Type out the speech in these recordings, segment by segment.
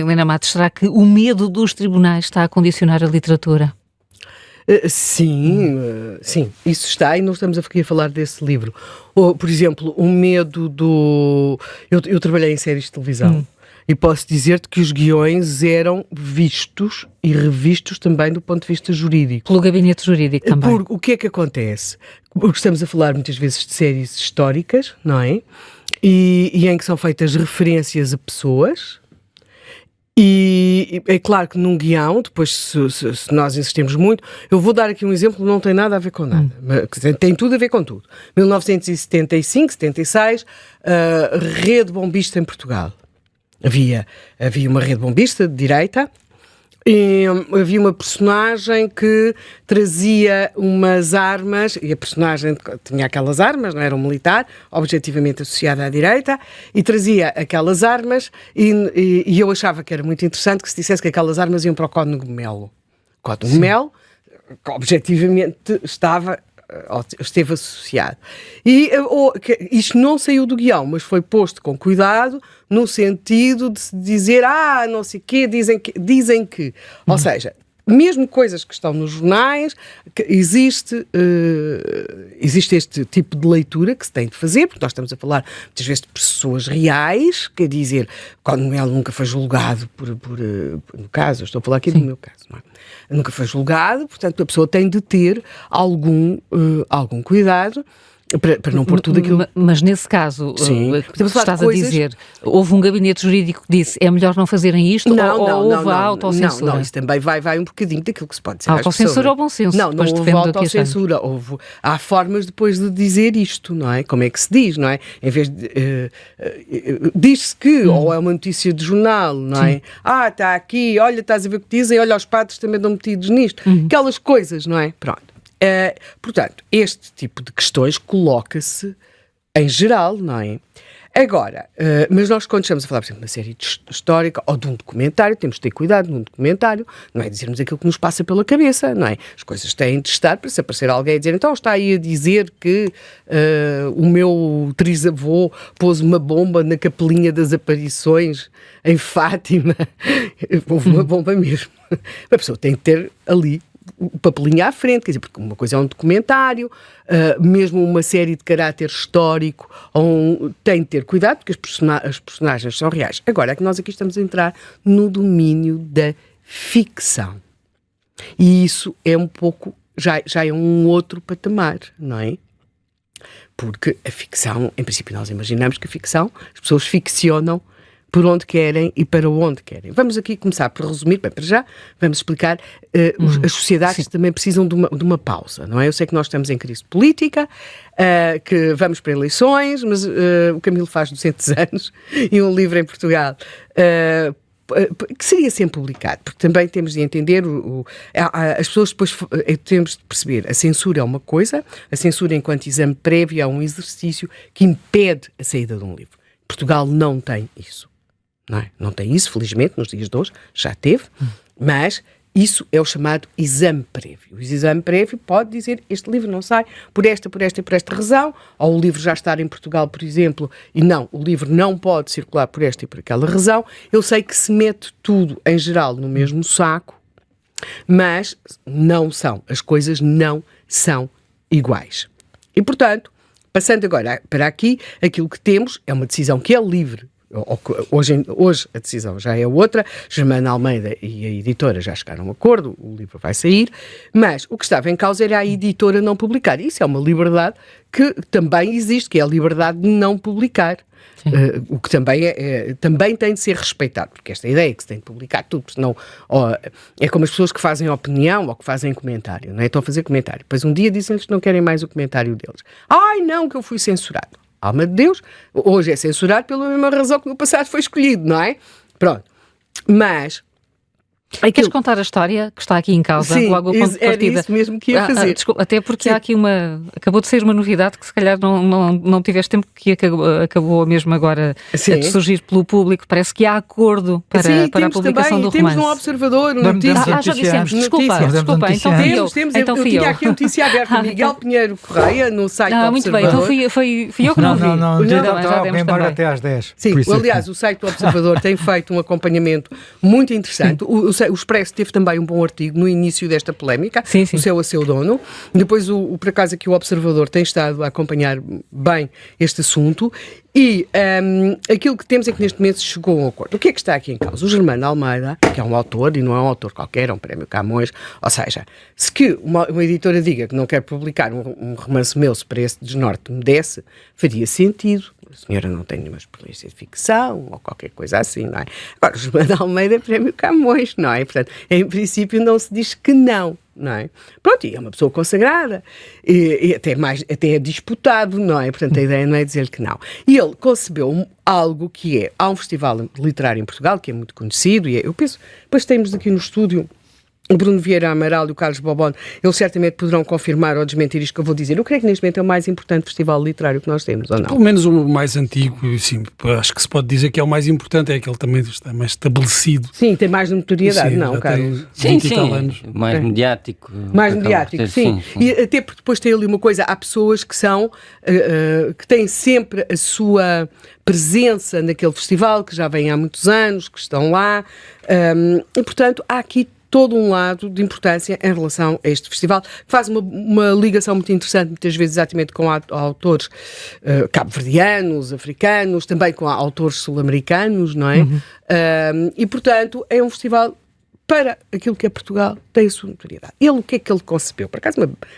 Helena Matos, será que o medo dos tribunais está a condicionar a literatura? Sim, isso está, e nós estamos aqui a falar desse livro. Ou, por exemplo, o medo do... Eu trabalhei em séries de televisão e posso dizer-te que os guiões eram vistos e revistos também do ponto de vista jurídico. Pelo gabinete jurídico também. Porque o que é que acontece? Porque estamos a falar muitas vezes de séries históricas, não é? E em que são feitas referências a pessoas. E é claro que num guião, depois se nós insistimos muito, eu vou dar aqui um exemplo que não tem nada a ver com nada, mas tem tudo a ver com tudo. 1975, 76, rede bombista em Portugal. Havia uma rede bombista de direita e havia uma personagem que trazia umas armas, e a personagem tinha aquelas armas, não era um militar, objetivamente associada à direita, e trazia aquelas armas, e eu achava que era muito interessante que se dissesse que aquelas armas iam para o Código Melo. O Código Melo, que objetivamente esteve associado. E isto não saiu do guião, mas foi posto com cuidado no sentido de se dizer, não sei o quê, dizem que. Ou seja, mesmo coisas que estão nos jornais, que existe este tipo de leitura que se tem de fazer, porque nós estamos a falar muitas vezes de pessoas reais, quer dizer, quando ele nunca foi julgado no caso, eu estou a falar aqui do meu caso, não é? Nunca foi julgado, portanto a pessoa tem de ter algum cuidado para não pôr tudo aquilo... Mas nesse caso, estás a dizer, houve um gabinete jurídico que disse é melhor não fazerem isto, ou houve a autocensura? Não, isso também vai um bocadinho daquilo que se pode dizer. Autocensura ou bom senso? Não houve autocensura. Há formas depois de dizer isto, não é? Como é que se diz, não é? Em vez de... diz-se que, ou é uma notícia de jornal, não é? Está aqui, olha, estás a ver o que dizem, olha, os padres também estão metidos nisto. Aquelas coisas, não é? Pronto. Portanto, este tipo de questões coloca-se em geral, não é? Agora, mas nós quando estamos a falar, por exemplo, de uma série histórica ou de um documentário, temos de ter cuidado num documentário, não é dizermos aquilo que nos passa pela cabeça, não é? As coisas têm de estar, para se aparecer alguém a dizer, então está aí a dizer que o meu trisavô pôs uma bomba na capelinha das aparições em Fátima. Houve uma bomba mesmo. A pessoa tem que ter ali o papelinho à frente, quer dizer, porque uma coisa é um documentário, mesmo uma série de caráter histórico, tem de ter cuidado, porque as personagens são reais. Agora é que nós aqui estamos a entrar no domínio da ficção. E isso é um pouco, já é um outro patamar, não é? Porque a ficção, em princípio nós imaginamos que a ficção, as pessoas ficcionam por onde querem e para onde querem. Vamos aqui começar por resumir, bem, para já, vamos explicar, as sociedades também precisam de uma pausa, não é? Eu sei que nós estamos em crise política, que vamos para eleições, mas o Camilo faz 200 anos e um livro em Portugal que seria sempre publicado, porque também temos de entender, as pessoas depois temos de perceber, a censura é uma coisa, a censura enquanto exame prévio é um exercício que impede a saída de um livro. Portugal não tem isso. Não tem isso, felizmente, nos dias de hoje, já teve, mas isso é o chamado exame prévio. O exame prévio pode dizer, este livro não sai por esta razão, ou o livro já está em Portugal, por exemplo, e não, o livro não pode circular por esta e por aquela razão. Eu sei que se mete tudo, em geral, no mesmo saco, mas não são, as coisas não são iguais. E, portanto, passando agora para aqui, aquilo que temos é uma decisão que é livre. Hoje a decisão já é outra, Germana Almeida e a editora já chegaram a um acordo, o livro vai sair, mas o que estava em causa era a editora não publicar. Isso é uma liberdade que também existe, que é a liberdade de não publicar. O que também tem de ser respeitado, porque esta ideia que se tem de publicar tudo, porque senão é como as pessoas que fazem opinião ou que fazem comentário, não é? Estão a fazer comentário, depois um dia dizem-lhes que não querem mais o comentário deles. Não, que eu fui censurado. Alma de Deus, hoje é censurado pela mesma razão que no passado foi escolhido, não é? Pronto. Mas Queres contar a história que está aqui em causa? Sim, logo ao ponto de partida? Era isso mesmo que ia fazer. Desculpa, até porque há aqui acabou de sair uma novidade que se calhar não tiveste tempo, que acabou mesmo agora de surgir pelo público. Parece que há acordo para a publicação do romance. Temos no Observador notícia. Já dissemos, desculpa, então eu tinha aqui a notícia aberta, Miguel Pinheiro Correia, no site do Observador. Muito bem, então fui eu que não vi. Já demos embora até às 10. Sim, aliás, o site do Observador tem feito um acompanhamento muito interessante. O Expresso teve também um bom artigo no início desta polémica, o Céu a Seu Dono. Depois, por acaso, aqui o Observador tem estado a acompanhar bem este assunto e aquilo que temos é que neste momento chegou a um acordo. O que é que está aqui em causa? O Germano Almeida, que é um autor, e não é um autor qualquer, é um prémio Camões, ou seja, se que uma editora diga que não quer publicar um romance meu, se para esse desnorte me desse, faria sentido. A senhora não tem nenhuma experiência de ficção ou qualquer coisa assim, não é? Agora, o Germano Almeida é prémio Camões, não é? Portanto, em princípio não se diz que não é? Pronto, e é uma pessoa consagrada e até é disputado, não é? Portanto, a ideia não é dizer que não. E ele concebeu algo que é, há um festival literário em Portugal que é muito conhecido e eu penso, depois temos aqui no estúdio o Bruno Vieira Amaral e o Carlos Bobon, eles certamente poderão confirmar ou desmentir isto que eu vou dizer. Eu creio que neste momento é o mais importante festival literário que nós temos, ou não? Pelo menos o mais antigo, sim, acho que se pode dizer que é o mais importante, é aquele que também está mais estabelecido. Sim, tem mais notoriedade, não, Carlos? Sim, mais mediático. Mais mediático, sim. E até porque depois tem ali uma coisa, há pessoas que são, que têm sempre a sua presença naquele festival, que já vêm há muitos anos, que estão lá, e portanto há aqui todo um lado de importância em relação a este festival, que faz uma ligação muito interessante, muitas vezes exatamente com autores cabo-verdianos, africanos, também com autores sul-americanos, não é? E, portanto, é um festival para aquilo que é Portugal, tem a sua notoriedade. O que é que ele concebeu? Por acaso,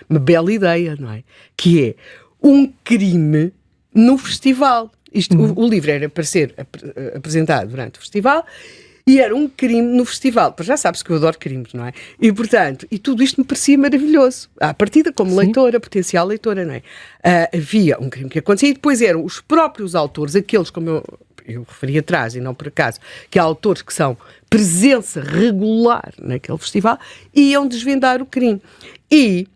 uma bela ideia, não é? Que é um crime no festival. O livro era para ser apresentado durante o festival, e era um crime no festival. Pois já sabes que eu adoro crimes, não é? E, portanto, tudo isto me parecia maravilhoso. À partida, como leitora, potencial leitora, não é? Havia um crime que acontecia e depois eram os próprios autores, aqueles, como eu referi atrás e não por acaso, que há autores que são presença regular naquele festival, iam desvendar o crime. E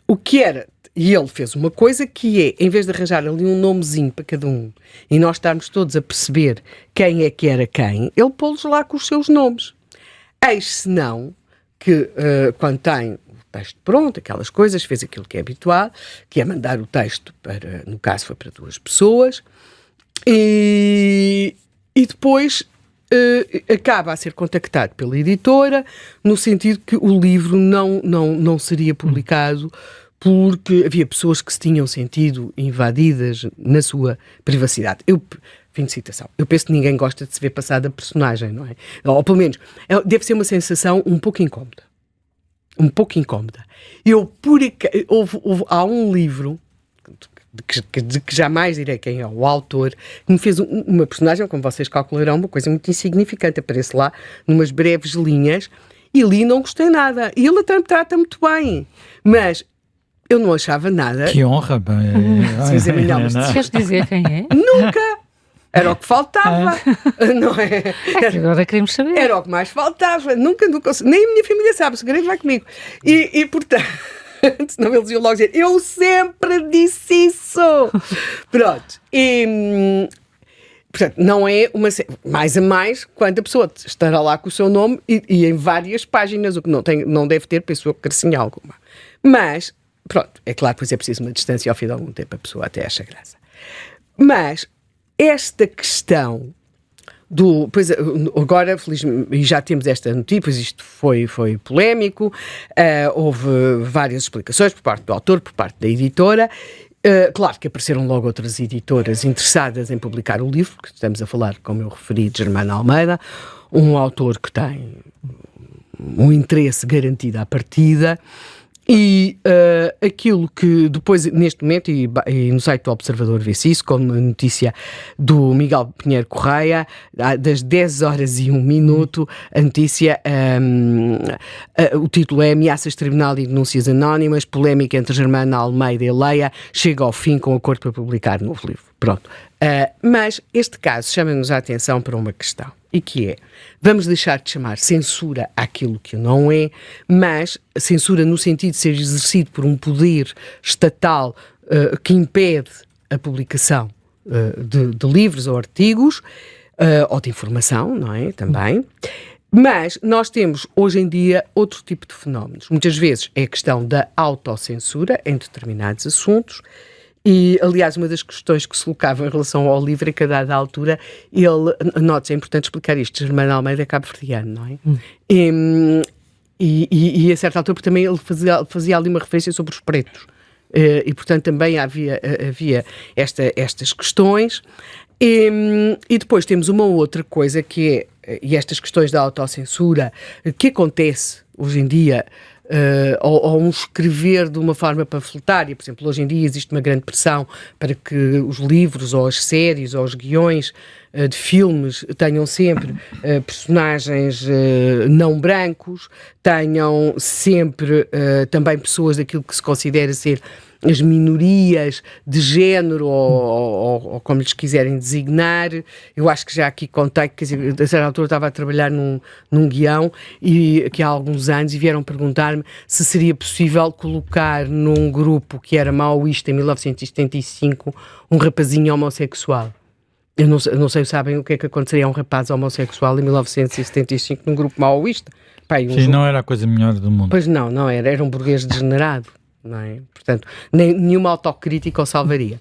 o que era... E ele fez uma coisa que é, em vez de arranjar ali um nomezinho para cada um e nós estarmos todos a perceber quem é que era quem, ele pô-los lá com os seus nomes. Eis senão que quando tem o texto pronto, aquelas coisas, fez aquilo que é habitual, que é mandar o texto para, no caso foi para 2 pessoas, e depois acaba a ser contactado pela editora, no sentido que o livro não seria publicado porque havia pessoas que se tinham sentido invadidas na sua privacidade. Fim de citação. Eu penso que ninguém gosta de se ver passada a personagem, não é? Ou pelo menos, deve ser uma sensação um pouco incómoda. Um pouco incómoda. Há um livro, de que jamais direi quem é o autor, que me fez uma personagem, como vocês calcularão, uma coisa muito insignificante. Aparece lá, numas breves linhas, e ali não gostei nada. E ele até me trata muito bem. Mas... eu não achava nada. Que honra, bem. Queres dizer quem é? Nunca! Era o que faltava, não é? Agora queremos saber. Era o que mais faltava. Nunca, nem a minha família sabe, o segredo vai comigo. E portanto, senão eles iam logo dizer, eu sempre disse isso! Pronto. Portanto, não é uma... mais a mais, quando a pessoa estará lá com o seu nome e em várias páginas, o que não deve ter, penso eu, gracinha alguma. Mas... pronto, é claro que depois é preciso uma distância ao fim de algum tempo a pessoa até acha graça. Mas esta questão pois agora, felizmente, e já temos esta notícia, pois isto foi polémico, houve várias explicações por parte do autor, por parte da editora. Claro que apareceram logo outras editoras interessadas em publicar o livro, que estamos a falar, como eu referi, de Germano Almeida, um autor que tem um interesse garantido à partida. E aquilo que depois, neste momento, e no site do Observador vê-se isso, como notícia do Miguel Pinheiro Correia, das 10h01, a notícia, o título é Ameaças de Tribunal e Denúncias Anónimas, polémica entre Germano Almeida e Leia, chega ao fim com acordo para publicar novo livro. Pronto. Mas este caso chama-nos a atenção para uma questão. e que é, vamos deixar de chamar censura àquilo que não é, mas censura no sentido de ser exercido por um poder estatal que impede a publicação de livros ou artigos, ou de informação, não é? Também. Mas nós temos, hoje em dia, outro tipo de fenómenos. Muitas vezes é a questão da autocensura em determinados assuntos. E, aliás, uma das questões que se colocava em relação ao livro é que, a dada altura, note-se, é importante explicar isto, Germano Almeida é cabo-verdiano, não é? E a certa altura, porque também ele fazia ali uma referência sobre os pretos. E, portanto, também havia estas questões. E depois temos uma outra coisa que é, e estas questões da autocensura, que acontece hoje em dia, ou um escrever de uma forma panfletária. Por exemplo, hoje em dia existe uma grande pressão para que os livros, ou as séries, ou os guiões de filmes tenham sempre personagens não brancos, tenham sempre também pessoas daquilo que se considera ser as minorias de género ou como lhes quiserem designar. Eu acho que já aqui contei que, a certa altura, estava a trabalhar num guião e que há alguns anos, e vieram perguntar-me se seria possível colocar num grupo que era maoísta em 1975 um rapazinho homossexual. Eu não sei, sabem o que é que aconteceria a um rapaz homossexual em 1975 num grupo maoísta? Sim, não era a coisa melhor do mundo. Pois não era um burguês degenerado. Não é? Portanto, nenhuma autocrítica o salvaria.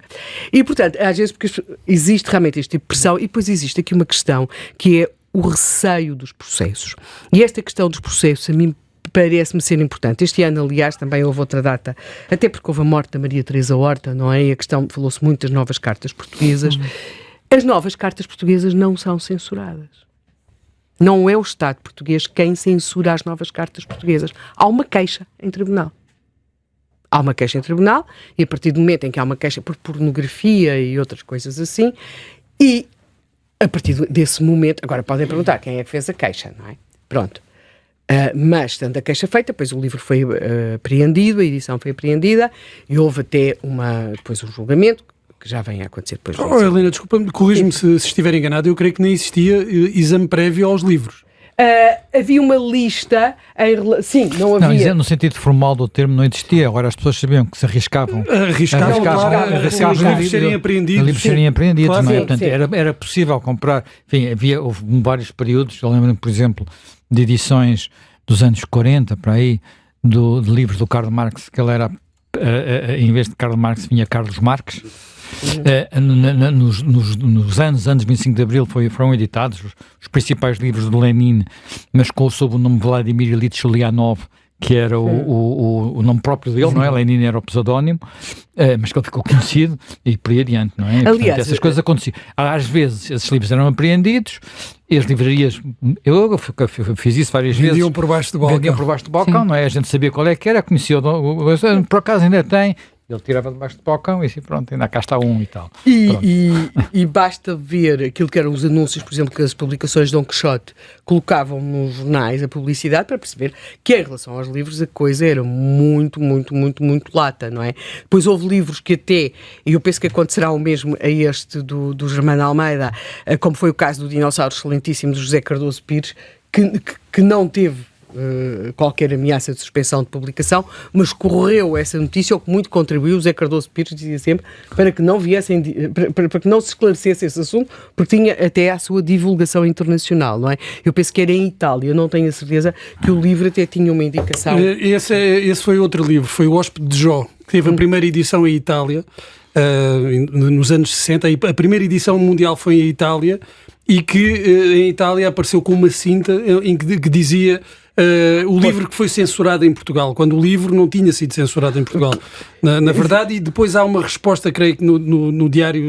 E, portanto, às vezes, porque existe realmente este tipo de pressão, e depois existe aqui uma questão que é o receio dos processos. E esta questão dos processos, a mim, parece-me ser importante. Este ano, aliás, também houve outra data, até porque houve a morte da Maria Teresa Horta, não é? E a questão, falou-se muito das novas cartas portuguesas. As novas cartas portuguesas não são censuradas. Não é o Estado português quem censura as novas cartas portuguesas. Há uma queixa em tribunal. Há uma queixa em tribunal, e a partir do momento em que há uma queixa por pornografia e outras coisas assim, e a partir desse momento, agora podem perguntar quem é que fez a queixa, não é? Pronto. Mas, estando a queixa feita, depois o livro foi apreendido, a edição foi apreendida, e houve até depois um julgamento, que já vem a acontecer depois. Helena, desculpa-me, corrige-me se estiver enganado, eu creio que nem existia exame prévio aos livros. Havia uma lista sim, não havia. Não, dizendo no sentido formal do termo, não existia. Agora as pessoas sabiam que se arriscavam. Arriscavam os livros serem apreendidos. Livros serem apreendidos, Claro. não é? Sim, Portanto, era possível comprar. Enfim, houve vários períodos. Eu lembro-me, por exemplo, de edições dos anos 40, para aí, de livros do Karl Marx, que ele era, em vez de Karl Marx, vinha Carlos Marx. Nos anos 25 de Abril foram editados os principais livros de Lenin, mas sob o nome Vladimir Ilyich Ulyanov, que era o nome próprio dele, não é? Lenin era o pseudónimo, mas que ele ficou conhecido e por aí adiante, não é? E, portanto, essas coisas aconteciam. Às vezes esses livros eram apreendidos e as livrarias, eu fiz isso várias vezes. Vendiam por baixo do balcão. Não é? A gente sabia qual é que era, conhecia por acaso ainda tem. Ele tirava debaixo do balcão e assim, pronto, ainda cá está um e tal. E basta ver aquilo que eram os anúncios, por exemplo, que as publicações de Dom Quixote colocavam nos jornais, a publicidade, para perceber que, em relação aos livros, a coisa era muito, muito, muito, muito lata, não é? Depois houve livros que até, e eu penso que acontecerá o mesmo a este do Germano Almeida, como foi o caso do Dinossauro Excelentíssimo de José Cardoso Pires, que não teve qualquer ameaça de suspensão de publicação, mas correu essa notícia, o que muito contribuiu. O Zé Cardoso Pires dizia sempre para que não viessem, para que não se esclarecesse esse assunto, porque tinha até a sua divulgação internacional, não é? Eu penso que era em Itália, eu não tenho a certeza, que o livro até tinha uma indicação. Esse foi outro livro, foi O Hóspede de Jó, que teve a primeira edição em Itália, nos anos 60, a primeira edição mundial foi em Itália, e que em Itália apareceu com uma cinta em que dizia o livro que foi censurado em Portugal, quando o livro não tinha sido censurado em Portugal, na verdade, e depois há uma resposta, creio que no Diário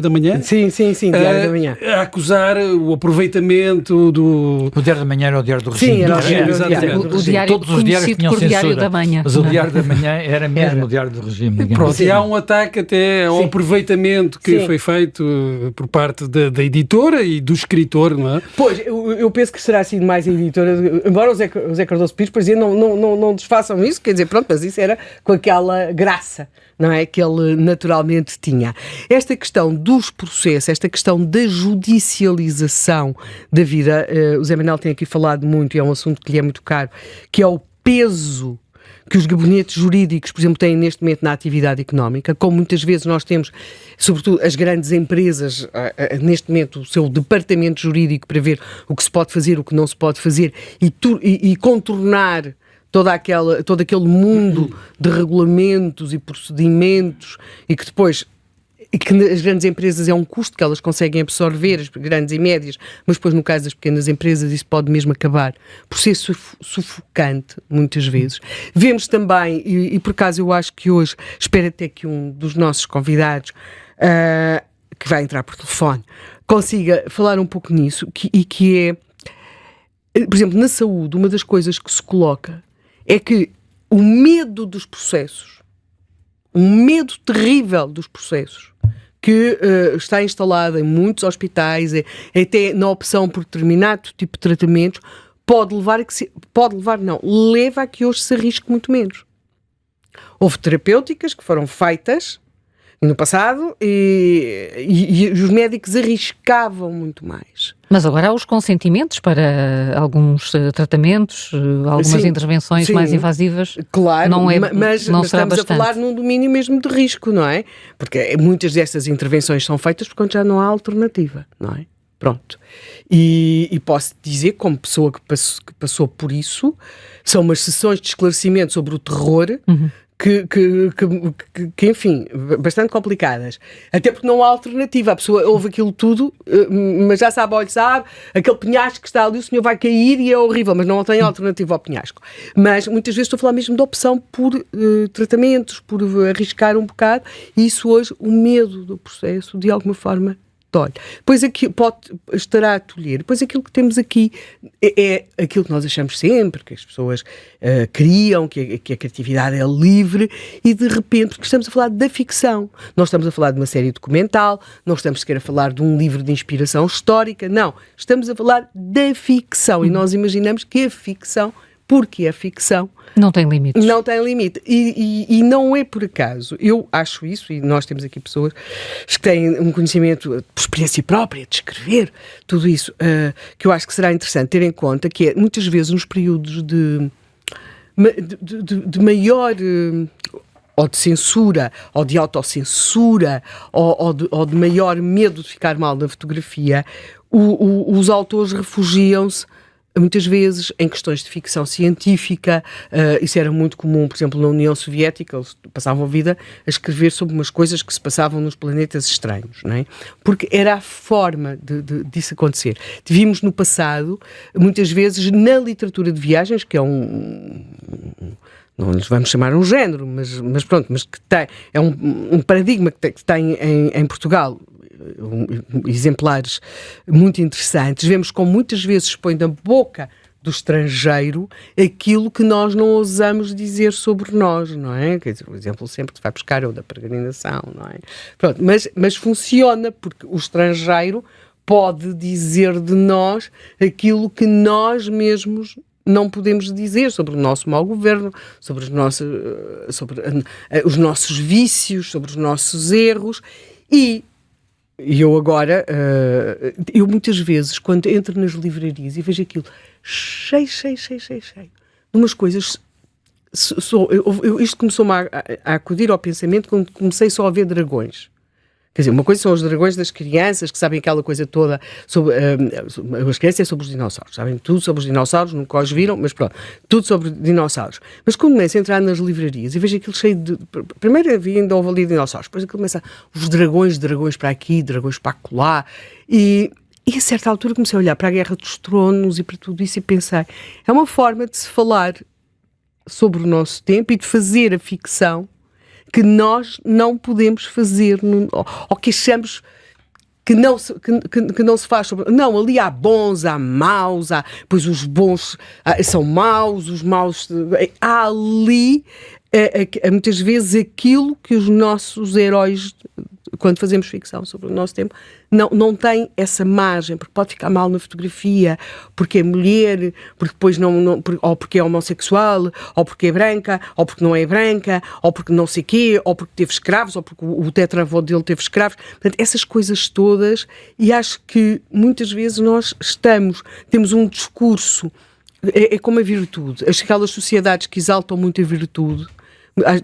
da Manhã. Sim, Diário da Manhã. A acusar o aproveitamento do... O Diário da Manhã era o Diário do Regime. Sim, era o diário todos os diários tinham censura. Diário da Manhã. Mas o Diário da Manhã era mesmo o Diário do Regime. Pronto, assim. E há um ataque até ao aproveitamento que foi feito por parte da editora e do escritor, não é? Pois, eu penso que será sido mais editora, embora o Zé Cardoso Pires dizia não desfaçam isso, quer dizer, pronto, mas isso era com aquela graça, não é, que ele naturalmente tinha. Esta questão dos processos, esta questão da judicialização da vida, o Zé Manel tem aqui falado muito, e é um assunto que lhe é muito caro, que é o peso que os gabinetes jurídicos, por exemplo, têm neste momento na atividade económica, como muitas vezes nós temos, sobretudo as grandes empresas, neste momento o seu departamento jurídico para ver o que se pode fazer, o que não se pode fazer e contornar todo aquele mundo de regulamentos e procedimentos e que depois... E que as grandes empresas é um custo que elas conseguem absorver, as grandes e médias, mas depois no caso das pequenas empresas isso pode mesmo acabar por ser sufocante, muitas vezes. Vemos também, e por acaso eu acho que hoje, espero até que um dos nossos convidados, que vai entrar por telefone, consiga falar um pouco nisso, que é, por exemplo, na saúde, uma das coisas que se coloca é que o medo dos processos, um medo terrível dos processos, que está instalado em muitos hospitais, até na opção por determinado tipo de tratamentos, leva a que hoje se arrisque muito menos. Houve terapêuticas que foram feitas no passado e os médicos arriscavam muito mais. Mas agora há os consentimentos para alguns tratamentos, algumas intervenções mais invasivas. Claro, mas será estamos bastante. a falar num domínio mesmo de risco, não é? Porque muitas destas intervenções são feitas porque já não há alternativa, não é? Pronto. E posso dizer, como pessoa que passou por isso, são umas sessões de esclarecimento sobre o terror que, enfim, bastante complicadas. Até porque não há alternativa. A pessoa ouve aquilo tudo, mas já sabe, aquele penhasco que está ali, o senhor vai cair e é horrível, mas não tem alternativa ao penhasco. Mas muitas vezes estou a falar mesmo de opção por tratamentos, por arriscar um bocado, e isso hoje, o medo do processo, de alguma forma, dói. Depois aqui estará a tolher. Depois aquilo que temos aqui é aquilo que nós achamos sempre, que as pessoas criam, que a criatividade é livre, e de repente, porque estamos a falar da ficção, não estamos a falar de uma série documental, não estamos sequer a falar de um livro de inspiração histórica, não, estamos a falar da ficção, e nós imaginamos que a ficção, porque a ficção não tem limites. Não tem limite. E não é por acaso. Eu acho isso, e nós temos aqui pessoas que têm um conhecimento por experiência própria, de escrever, tudo isso, que eu acho que será interessante ter em conta, que é, muitas vezes, nos períodos de maior... ou de censura, ou de autocensura, ou de maior medo de ficar mal na fotografia, os autores refugiam-se muitas vezes em questões de ficção científica. Isso era muito comum, por exemplo, na União Soviética, eles passavam a vida a escrever sobre umas coisas que se passavam nos planetas estranhos, não é? Porque era a forma disso acontecer. Vimos no passado, muitas vezes, na literatura de viagens, que é não lhes vamos chamar um género, mas pronto, mas que tem, é um paradigma que tem em Portugal, exemplares muito interessantes. Vemos como muitas vezes se põe na boca do estrangeiro aquilo que nós não ousamos dizer sobre nós, não é? Quer dizer, o exemplo sempre que se vai buscar é o da peregrinação, não é? Pronto, mas funciona porque o estrangeiro pode dizer de nós aquilo que nós mesmos não podemos dizer sobre o nosso mau governo, sobre os nossos vícios, sobre os nossos erros. E eu agora, eu muitas vezes, quando entro nas livrarias e vejo aquilo cheio, de umas coisas, isto começou-me a acudir ao pensamento quando comecei só a ver dragões. Quer dizer, uma coisa são os dragões das crianças, que sabem aquela coisa toda sobre... as crianças é sobre os dinossauros, sabem tudo sobre os dinossauros, nunca os viram, mas pronto, tudo sobre dinossauros. Mas quando começo a entrar nas livrarias e vejo aquilo cheio de... Primeiro ainda houve ali dinossauros, depois aquilo começa os dragões para aqui, dragões para acolá, e a certa altura comecei a olhar para a Guerra dos Tronos e para tudo isso e pensei, é uma forma de se falar sobre o nosso tempo e de fazer a ficção que nós não podemos fazer, ou que achamos que não se faz sobre... Não, ali há bons, há maus, pois os bons são maus, os maus... Há ali, muitas vezes, aquilo que os nossos heróis quando fazemos ficção sobre o nosso tempo, não tem essa margem, porque pode ficar mal na fotografia, porque é mulher, porque depois ou porque é homossexual, ou porque é branca, ou porque não é branca, ou porque não sei quê, ou porque teve escravos, ou porque o tetravô dele teve escravos. Portanto, essas coisas todas, e acho que muitas vezes nós temos um discurso, é como a virtude, aquelas sociedades que exaltam muito a virtude,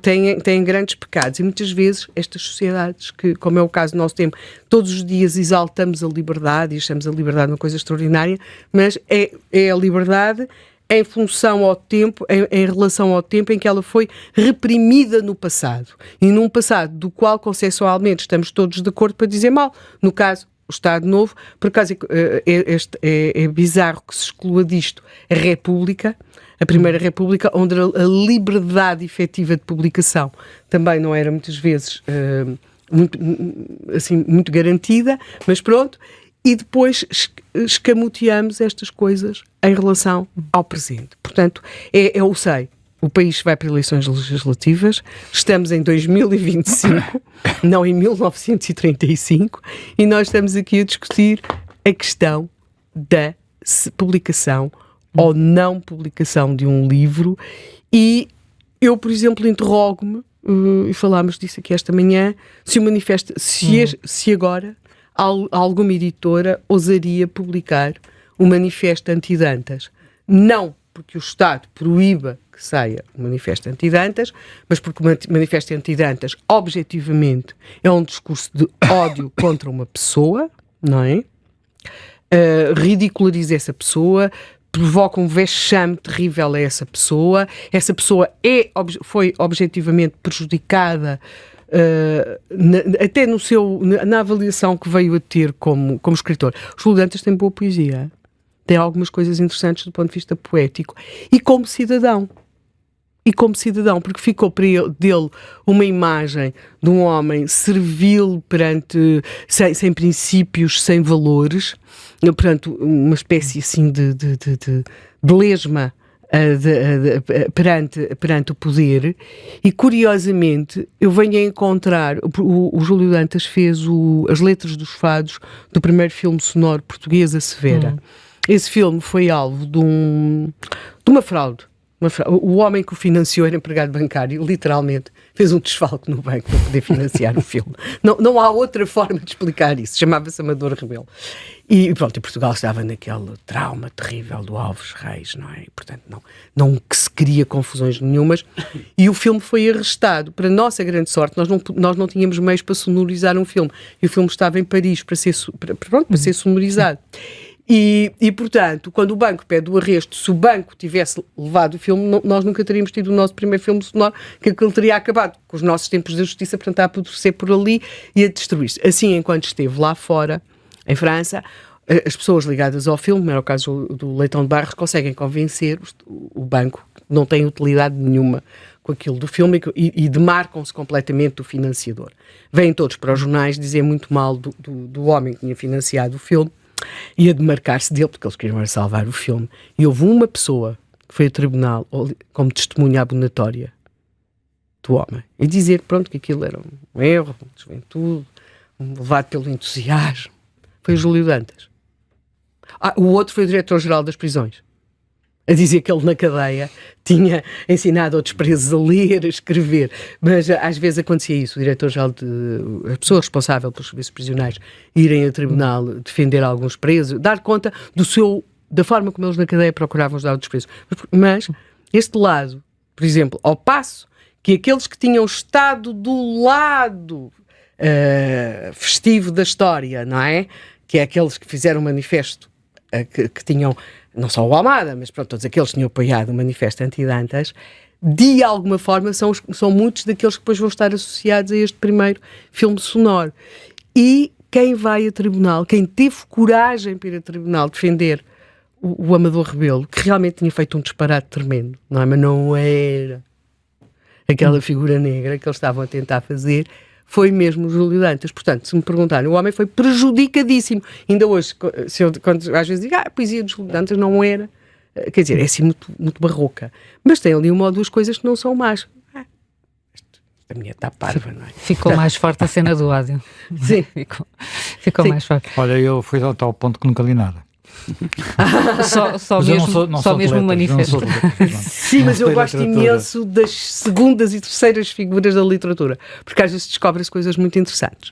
têm grandes pecados, e muitas vezes estas sociedades, que, como é o caso do nosso tempo, todos os dias exaltamos a liberdade e achamos a liberdade uma coisa extraordinária, mas é a liberdade em função ao tempo, em relação ao tempo em que ela foi reprimida no passado, e num passado do qual consensualmente estamos todos de acordo para dizer mal. No caso, o Estado Novo, por acaso é bizarro que se exclua disto a República, a Primeira República, onde a liberdade efetiva de publicação também não era muitas vezes muito garantida, mas pronto, e depois escamoteamos estas coisas em relação ao presente. Portanto, eu sei, o país vai para eleições legislativas, estamos em 2025, não em 1935, e nós estamos aqui a discutir a questão da publicação ou não publicação de um livro, e eu, por exemplo, interrogo-me, e falámos disso aqui esta manhã, se agora alguma editora ousaria publicar o Manifesto Anti-Dantas. Não porque o Estado proíba que saia o Manifesto Anti-Dantas, mas porque o Manifesto Anti-Dantas, objetivamente, é um discurso de ódio contra uma pessoa, não é? Ridiculariza essa pessoa, provoca um vexame terrível a essa pessoa foi objetivamente prejudicada, até na avaliação que veio a ter como escritor. O Júlio Dantas tem boa poesia, tem algumas coisas interessantes do ponto de vista poético, e como cidadão, porque ficou para dele uma imagem de um homem servil sem princípios, sem valores, portanto, uma espécie assim de lesma perante o poder. E curiosamente eu venho a encontrar, o Júlio Dantas fez as letras dos fados do primeiro filme sonoro português, A Severa. Esse filme foi alvo de uma fraude. O homem que o financiou era empregado bancário, literalmente fez um desfalque no banco para poder financiar o filme. Não há outra forma de explicar isso. Chamava-se Amador Rebelo. E pronto, e Portugal estava naquele trauma terrível do Alves Reis, não é? E, portanto, não que se cria confusões nenhumas. E o filme foi arrestado. Para nossa grande sorte, nós não tínhamos meios para sonorizar um filme. E o filme estava em Paris para ser sonorizado. E, portanto, quando o banco pede o arresto, se o banco tivesse levado o filme, nós nunca teríamos tido o nosso primeiro filme sonoro, que aquilo teria acabado com os nossos tempos da justiça, portanto, a apodrecer por ali e a destruir-se. Assim, enquanto esteve lá fora, em França, as pessoas ligadas ao filme, era o caso do Leitão de Barros, conseguem convencer o banco que não tem utilidade nenhuma com aquilo do filme e demarcam-se completamente do financiador. Vêm todos para os jornais dizer muito mal do homem que tinha financiado o filme, e a demarcar-se dele, porque eles queriam salvar o filme. E houve uma pessoa que foi a tribunal como testemunha abonatória do homem, e dizer, pronto, que aquilo era um erro, uma desventude, levado pelo entusiasmo. Foi o Júlio Dantas. O outro foi o diretor-geral das prisões, a dizer que ele na cadeia tinha ensinado outros presos a ler, a escrever, mas às vezes acontecia isso, o diretor-geral, a pessoa responsável pelos serviços prisionais, irem a tribunal defender alguns presos, dar conta da forma como eles na cadeia procuravam ajudar outros presos. Mas este lado, por exemplo, ao passo que aqueles que tinham estado do lado festivo da história, não é? Que é aqueles que fizeram o manifesto, que tinham, não só o Almada, mas pronto, todos aqueles que tinham apoiado o Manifesto Anti-Dantas, de alguma forma são muitos daqueles que depois vão estar associados a este primeiro filme sonoro. E quem vai a tribunal, quem teve coragem para ir a tribunal defender o Amador Rebelo, que realmente tinha feito um disparate tremendo, não é? Mas não era aquela figura negra que eles estavam a tentar fazer, foi mesmo o Júlio Dantas. Portanto, se me perguntarem, o homem foi prejudicadíssimo. Ainda hoje, quando às vezes digo, a poesia de Júlio Dantas não era, quer dizer, é assim muito, muito barroca. Mas tem ali uma ou duas coisas que não são más. a minha está parva, não é? Ficou mais forte a cena do ódio. Sim. Ficou mais forte. Olha, eu fui ao tal ponto que nunca li nada. Só mesmo um manifesto. Sim, mas eu gosto imenso das segundas e terceiras figuras da literatura, porque às vezes descobrem-se coisas muito interessantes.